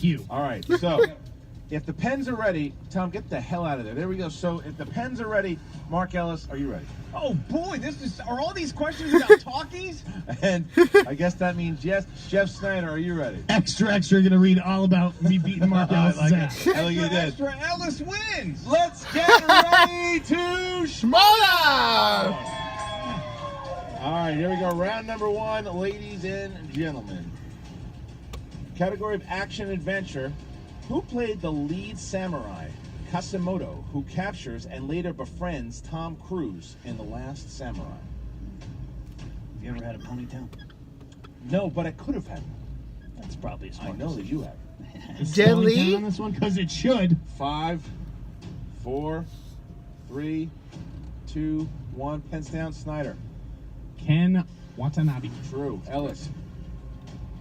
you. All right, so if the pens are ready, Tom, get the hell out of there. There we go. So if the pens are ready, Mark Ellis, are you ready? Oh boy, are all these questions about talkies? And I guess that means yes. Jeff Sneider, are you ready? Extra, you're going to read all about me beating Mark Ellis' ass. I think you did. Extra, Ellis wins. Let's get ready to SCHMOEDOWN! All right, here we go. Round number one, ladies and gentlemen. Category of action adventure. Who played the lead samurai, Kasimoto, who captures and later befriends Tom Cruise in The Last Samurai? Have you ever had a ponytail? No, but I could have had one. That's probably a I smart know that decision. you have. Is Jet slowing Li? down on this one? Because it should. 5, 4, 3, 2, 1. Pens down, Sneider. Ken Watanabe. True. Ellis.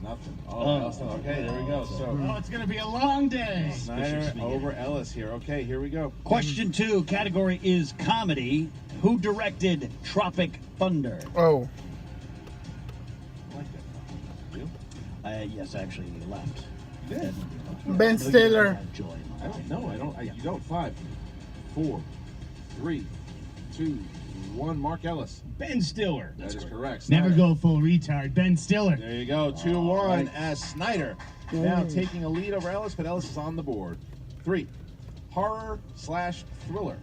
Nothing. Oh, Ellis. Okay, there we go. So Oh, it's going to be a long day. Sneider over Ellis here. Okay, here we go. Question 2, category is comedy. Who directed Tropic Thunder? Oh. I like that. You? Yes, actually, he left. You did? Ben Stiller. I don't know. I don't. You don't. 5, 4, 3, 2, 1. Mark Ellis. Ben Stiller. That is correct. Never Sneider. go full retard. Ben Stiller. There you go. 2-1 as Sneider now taking a lead over Ellis, but Ellis is on the board. 3. Horror/thriller.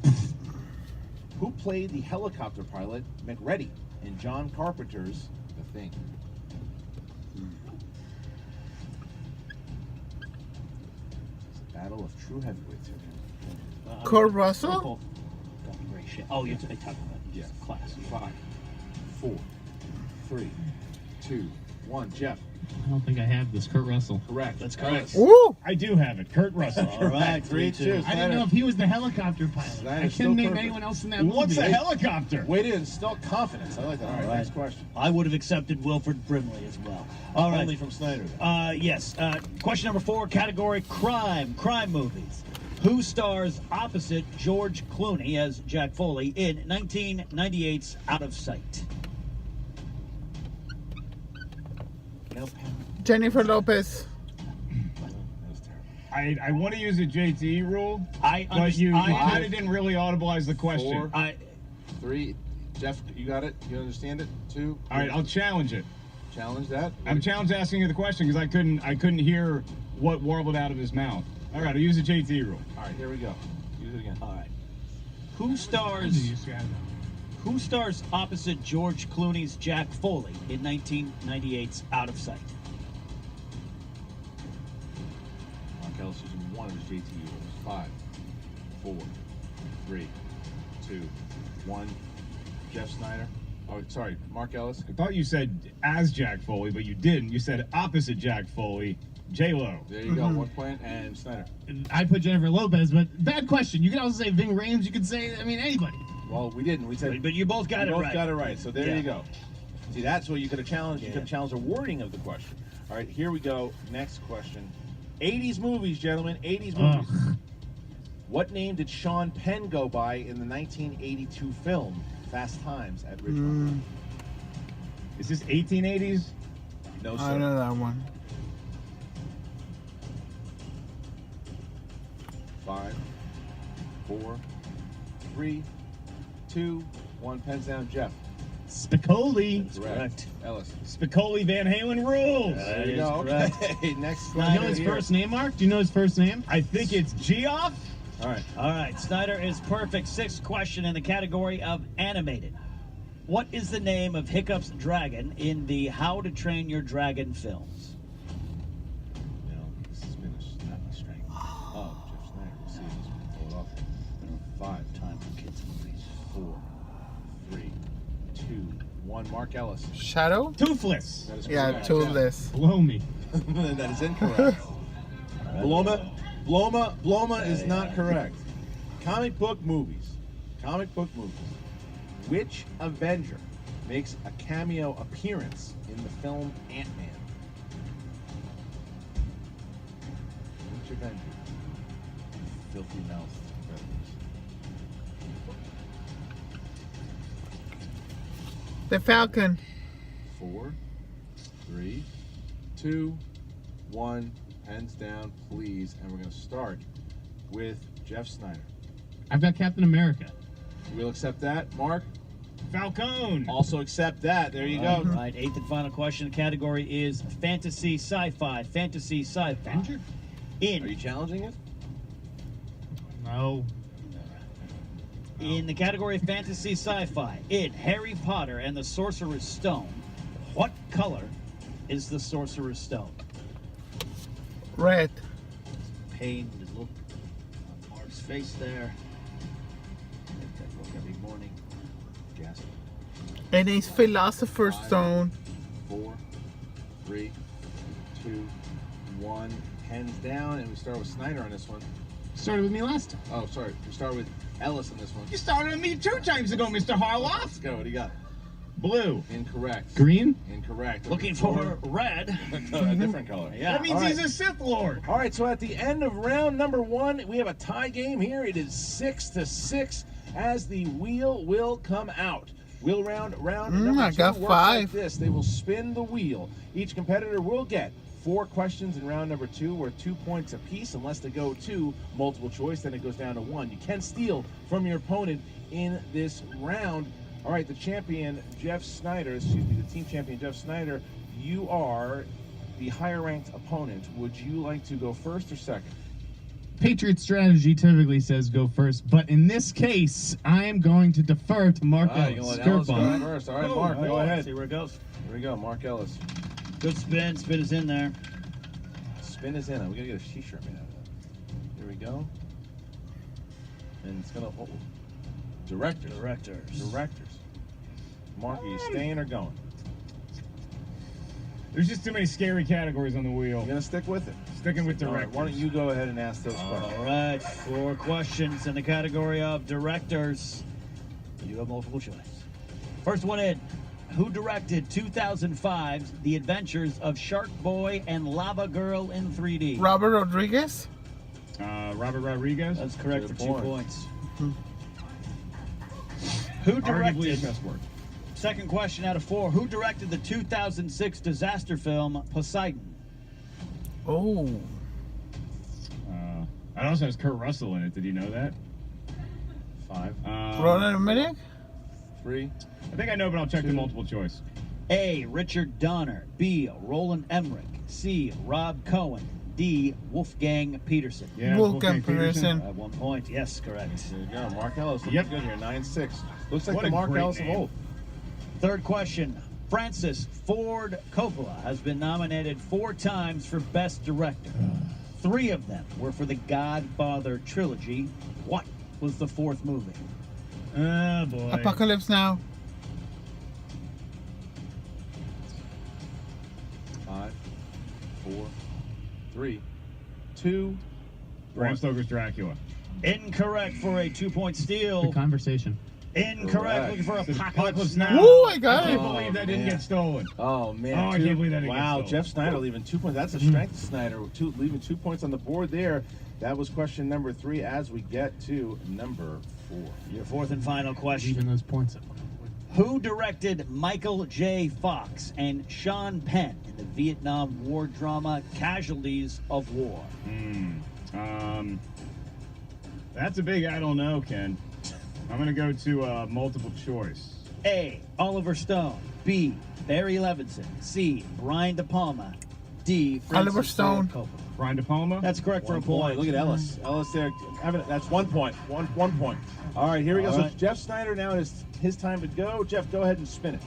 Who played the helicopter pilot McReady in John Carpenter's The Thing? It's a battle of true heavyweights here. Kurt Russell? Oh, you're talking about Yeah. class. 5, 4, 3, 2, 1. Jeff. I don't think I have this. Kurt Russell. Correct. That's correct. Woo! I do have it. Kurt Russell. All right, 3-2. I didn't know if he was the helicopter pilot. Snyder's I still couldn't name perfect. anyone else in that movie. What's a helicopter? Wait to instill confidence. I like that. All right, All right. next question. I would have accepted Wilford Brimley as well. All right. Only from Sneider. Yes. Question number 4, category crime movies. Who stars opposite George Clooney as Jack Foley in 1998's Out of Sight? No pen. Jennifer Lopez. That was terrible. I want to use a JT rule, I but you understand. kind of didn't really audibilize the question. 4, 3. Jeff, you got it? You understand it? 2. All right, I'll challenge it. challenge that. I'm challenged asking you the question because I couldn't hear what warbled out of his mouth. All right, I'll use the JT rule. All right, here we go. Use it again. All right. Who stars opposite George Clooney's Jack Foley in 1998's Out of Sight? Mark Ellis using one of his JT rules. 5, 4, 3, 2, 1. Jeff Sneider. Oh, sorry, Mark Ellis. I thought you said as Jack Foley, but you didn't. You said opposite Jack Foley, J-Lo. There you go. 1 point, and Sneider. I put Jennifer Lopez, but bad question. You could also say Ving Rhames. You could say, I mean, anybody. Well, we didn't. We said. But you both got it both right. got it right. So there Yeah. you go. See, that's what you could have challenged. You Yeah. could have challenged the wording of the question. All right, here we go. Next question. 80s movies, gentlemen. 80s movies. Ugh. What name did Sean Penn go by in the 1982 film Fast Times at Ridgemont? Is this 1880s? No, I sir. know that one. 5, 4, 3, 2, 1. Pens down. Jeff. Spicoli. Correct. Ellis. Spicoli Van Halen rules. There you is go. correct. Okay. Next Do you question. know his here. first name, Mark? Do you know his first name? I think it's Geoff. All right. All right, Sneider is perfect. Sixth question in the category of animated. What is the name of Hiccup's dragon in the How to Train Your Dragon films? You know, this has been not my strength. Oh, Jeff Sneider. We'll see if this can pull it off. 5, Time for kids' movies. 4, 3, 2, 1. Mark Ellis. Shadow? Toothless. That is Yeah, correct. toothless. Blow me. That is incorrect. Bloma is not correct. Comic book movies. Comic book movies. Which Avenger makes a cameo appearance in the film Ant-Man? Which Avenger? Filthy mouthed predators. The Falcon. 4, 3, 2, 1. Pens down, please. And we're going to start with Jeff Sneider. I've got Captain America. We'll accept that. Mark? Falcone. Also accept that. There you go. All right, eighth and final question. The category is fantasy sci-fi. Fantasy sci-fi. Avenger? Are you challenging it? No. In the category of fantasy sci-fi, in Harry Potter and the Sorcerer's Stone, what color is the Sorcerer's Stone? Red. Pained look on Mark's face there. Make that look every morning. Gasp. And it's Philosopher's Stone. 4, 3, 2, 1. Pens down, and we start with Sneider on this one. Started with me last time. Oh, sorry. We start with Ellis on this one. You started with me 2 times ago, Mr. Harloff. Let's go. What do you got? Blue. Incorrect. Green? Incorrect. Looking for red. a different color. Yeah. That means All right. he's a Sith Lord. All right, so at the end of round number 1, we have a tie game here. It is 6-6 as the wheel will come out. Wheel round number I 2 got works 5. like this. They will spin the wheel. Each competitor will get 4 questions in round number 2, worth 2 points apiece. Unless they go to multiple choice, then it goes down to 1. You can steal from your opponent in this round. All right, the champion, Jeff Sneider, excuse me, the team champion, Jeff Sneider, you are the higher-ranked opponent. Would you like to go first or second? Patriot strategy typically says go first, but in this case, I am going to defer to Mark All right, Ellis. you let Skirt Ellis go bomb. first. All right, Oh, Mark, go ahead. See where it goes. Here we go, Mark Ellis. Good spin. Spin is in there. Spin is in. We gotta get a t-shirt made out of that. Here we go. And it's gonna. Oh, directors. Directors. Mark, are you staying or going? There's just too many scary categories on the wheel. You're gonna stick with it. Sticking with All right, directors. why don't you go ahead and ask those questions? All right, 4 questions in the category of directors. You have multiple choice. First one in. Who directed 2005's The Adventures of Shark Boy and Lava Girl in 3D? Robert Rodriguez. Robert Rodriguez. That's correct Good for 2 point. points. Who Arguably directed? his best work. Second question out of 4. Who directed the 2006 disaster film Poseidon? Oh. It also has Kurt Russell in it. Did you know that? 5, Roland Emmerich. 3. I think I know, but I'll check the multiple choice. A. Richard Donner. B. Roland Emmerich. C. Rob Cohen. D. Wolfgang Peterson. Yeah, Wolfgang Peterson. Peterson. 1 point. Yes, correct. There you go. Mark Ellis looking Yep. good here. 9-6. Looks like What the a Mark great Ellis of name. old. Third question. Francis Ford Coppola has been nominated 4 times for Best Director. 3 of them were for the Godfather trilogy. What was the 4th movie? Oh, boy. Apocalypse Now. 5, 4, 3, 2. Bram Stoker's Dracula. Incorrect for a 2-point The steal. conversation. Incorrect. Correct. Looking for It's Apocalypse Apocalypse Now. Now. Woo, I got I it. can't believe that didn't man. get stolen. Oh man! Oh, I can't believe that didn't get Wow, stolen. Jeff Sneider leaving 2 points. That's a strength, Snyder. Leaving 2 points on the board there. That was question number 3. As we get to number 4. Your 4th and final question. Even those points up. Who directed Michael J. Fox and Sean Penn in the Vietnam War drama Casualties of War? That's a big I don't know, Ken. I'm going to go to multiple choice. A. Oliver Stone. B. Barry Levinson. C. Brian De Palma. D. Francis Oliver Stone. Ford Coppola. Brian De Palma? That's correct for a 1 point. Look at Ellis. Ellis there. That's 1 point. One point. All right, here we go. All So right. Jeff Sneider now is his time to go. Jeff, go ahead and spin it.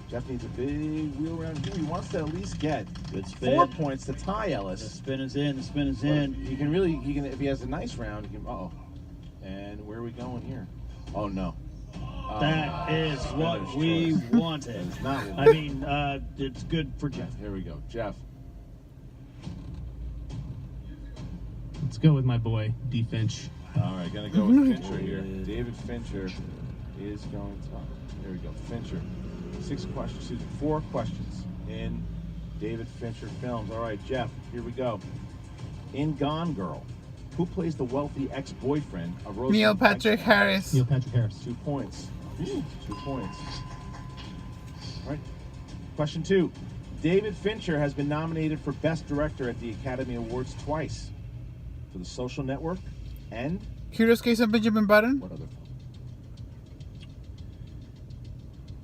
Jeff needs a big wheel around here. He wants to at least get Good spin. 4 points to tie The Ellis. spin is in. The spin is in. He can if he has a nice round, he can. And where are we going here? Oh no. That is what That is we choice. wanted. That is not what I mean, it's good for Jeff. Here we go, Jeff. Let's go with my boy, D. Finch. All right, gonna go with Fincher here. David Fincher is going to. Here we go, Fincher. 4 questions in David Fincher films. All right, Jeff. Here we go. In Gone Girl, who plays the wealthy ex-boyfriend of Rosamund Neil Patrick Pike? Harris. Neil Patrick Harris. 2 points. 2 points. All right. Question 2. David Fincher has been nominated for Best Director at the Academy Awards twice. For The Social Network and Curious Case of Benjamin Button. what other film?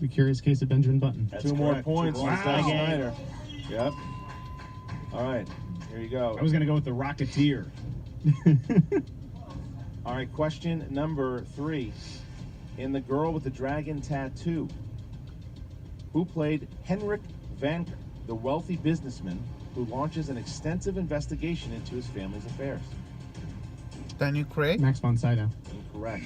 The Curious Case of Benjamin Button. That's Two more correct. points 2 for points to the game. Sneider. Yep. All right, here you go. I was going to go with The Rocketeer. All right, question number 3. In The Girl with the Dragon Tattoo, who played Henrik Vanker, the wealthy businessman who launches an extensive investigation into his family's affairs? Daniel Craig. Max von Sydow. Incorrect.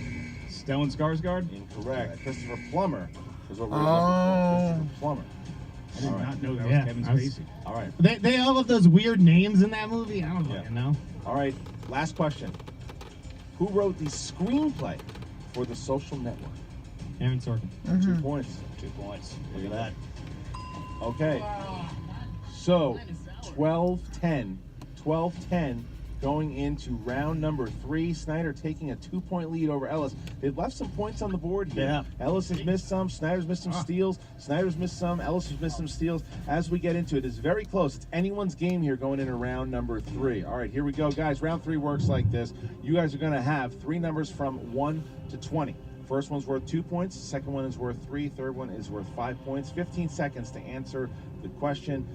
Stellan Skarsgård? Incorrect. Christopher Plummer is what we're Oh. looking for. Christopher Plummer. I did not know that Yeah, was Kevin I was- Spacey. All right. They all have those weird names in that movie. I don't Yeah. fucking know. All right. Last question. Who wrote the screenplay for The Social Network? Aaron Sorkin. 2 points. 2 points. Look at that. Okay. So, 12-10. 12-10 going into round number 3. Sneider taking a 2-point lead over Ellis. They've left some points on the board here. Yeah. Ellis has missed some. Sneider's missed some steals. Sneider's missed some. Ellis has missed some steals. As we get into it, it's very close. It's anyone's game here going into round number 3. All right, here we go, guys. Round 3 works like this. You guys are going to have 3 numbers from 1 to 20. First one's worth 2 points. Second one is worth 3. Third one is worth 5 points. 15 seconds to answer the question.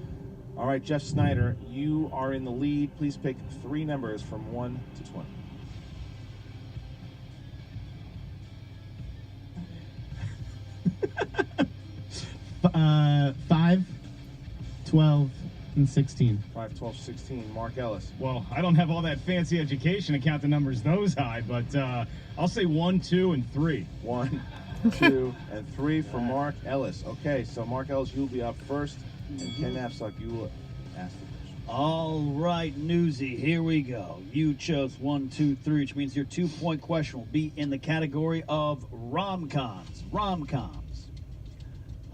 All right, Jeff Sneider, you are in the lead. Please pick 3 numbers from 1 to 20. Uh, 5, 12, and 16. 5, 12, 16. Mark Ellis. Well, I don't have all that fancy education to count the numbers those high, but I'll say 1, 2, and 3. 1, 2, and 3 for Mark Ellis. Okay, so Mark Ellis, you'll be up first. And Ken Knapsack, you will ask the question. All right, Newsy, here we go. You chose 1, 2, 3, which means your 2-point question will be in the category of rom-coms. Rom-coms.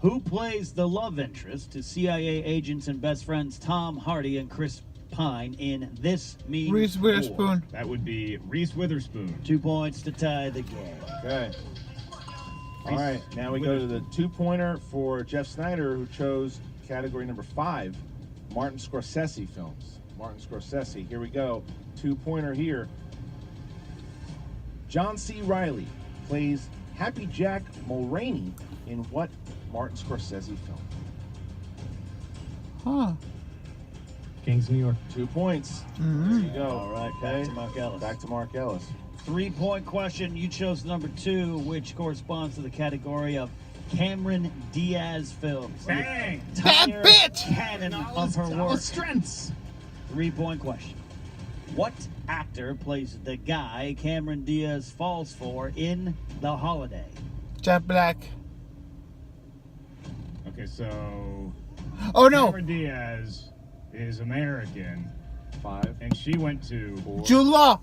Who plays the love interest to CIA agents and best friends Tom Hardy and Chris Pine in This Means Reese War? Witherspoon. That would be Reese Witherspoon. 2 points to tie the game. Okay. All right, now we go to the 2-pointer for Jeff Sneider, who chose category number 5, Martin Scorsese films. Martin Scorsese, here we go. 2-pointer here. John C. Reilly plays Happy Jack Mulroney in what Martin Scorsese film? Huh. Gangs of New York. 2 points. There you go. All right, back to Mark Ellis. Back to Mark Ellis. 3-point question. You chose number 2, which corresponds to the category of Cameron Diaz films. Dang! That Entire bitch! Canon of her All work. strengths. 3-point question. What actor plays the guy Cameron Diaz falls for in The Holiday? Jack Black. Okay, so Oh no. Cameron Diaz is American, 5, and she went to 4, Jude Law.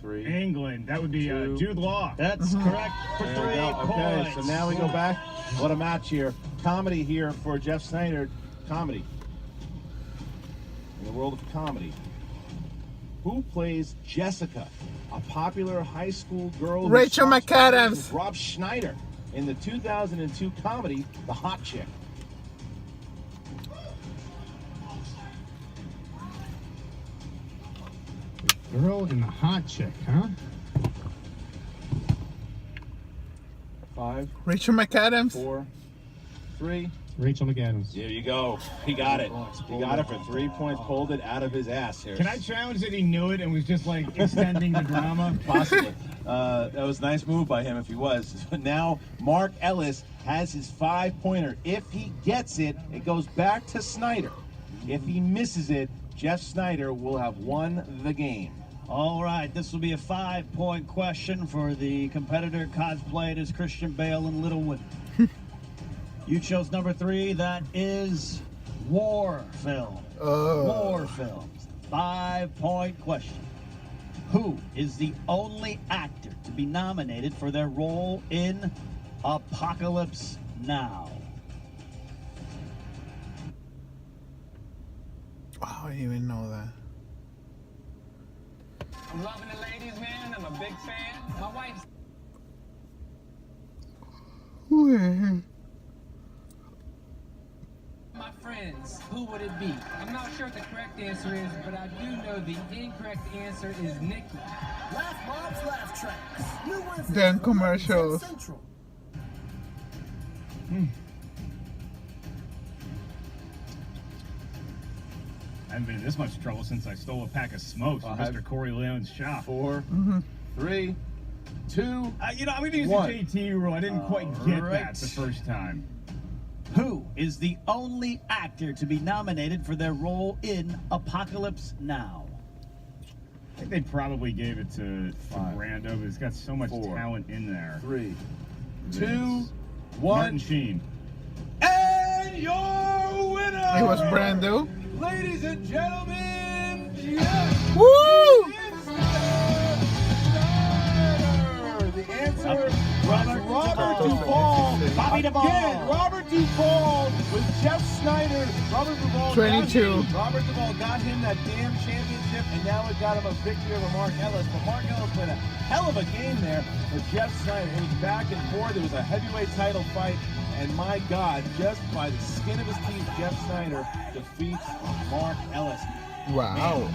3. England. That would be 2. Jude Law. That's correct for There 3 we go. points. Okay, so now we go back. What a match here. Comedy here for Jeff Sneider. Comedy. In the world of comedy. Who plays Jessica, a popular high school girl? who Rachel swaps McAdams. with Rob Schneider in the 2002 comedy The Hot Chick. Girl in the hot chick, huh? 5, Rachel McAdams. 4, 3. Rachel McAdams. There you go. He got it. He got it for 3 points. Pulled it out of his ass here. Can I challenge that he knew it and was just like extending the drama? Possibly. That was a nice move by him if he was. Now, Mark Ellis has his 5-pointer. If he gets it, it goes back to Sneider. If he misses it, Jeff Sneider will have won the game. All right, this will be a 5-point question for the competitor cosplayed as Christian Bale in Little Women. You chose number 3. That is war film. War films. 5-point question. Who is the only actor to be nominated for their role in Apocalypse Now? Oh, I didn't even know that. I'm loving the ladies, man. I'm a big fan. My wife's my friends. tracks, who would it be? I'm not sure what the correct answer is, but I do know the incorrect answer is Nikki. Laugh Mobs, Laugh Tracks. New Wednesdays Damn at commercials. 11 Central. I haven't been in this much trouble since I stole a pack of smokes from Five. Mr. Corey Leon's shop. 4, 3, 2. I'm going to use One. the JT rule. I didn't quite get Alright. that the first time. Who is the only actor to be nominated for their role in Apocalypse Now? I think they probably gave it to Five. Brando, but it's got so much 4, talent in there. 3, 2, Martin 1. Sheen. And your winner, It was Brando. ladies and gentlemen, Jeff Woo! Sneider. The answer was Robert Robert Duvall. Duvall. Bobby Duvall. Again, Robert Duvall with Jeff Sneider. Robert Duvall 22. Robert Duvall got him that damn championship, and now it got him a victory over Mark Ellis. But Mark Ellis played a hell of a game there with Jeff Sneider. It was back and forth. It was a heavyweight title fight. And my God, just by the skin of his teeth, Jeff Sneider defeats Mark Ellis. Wow.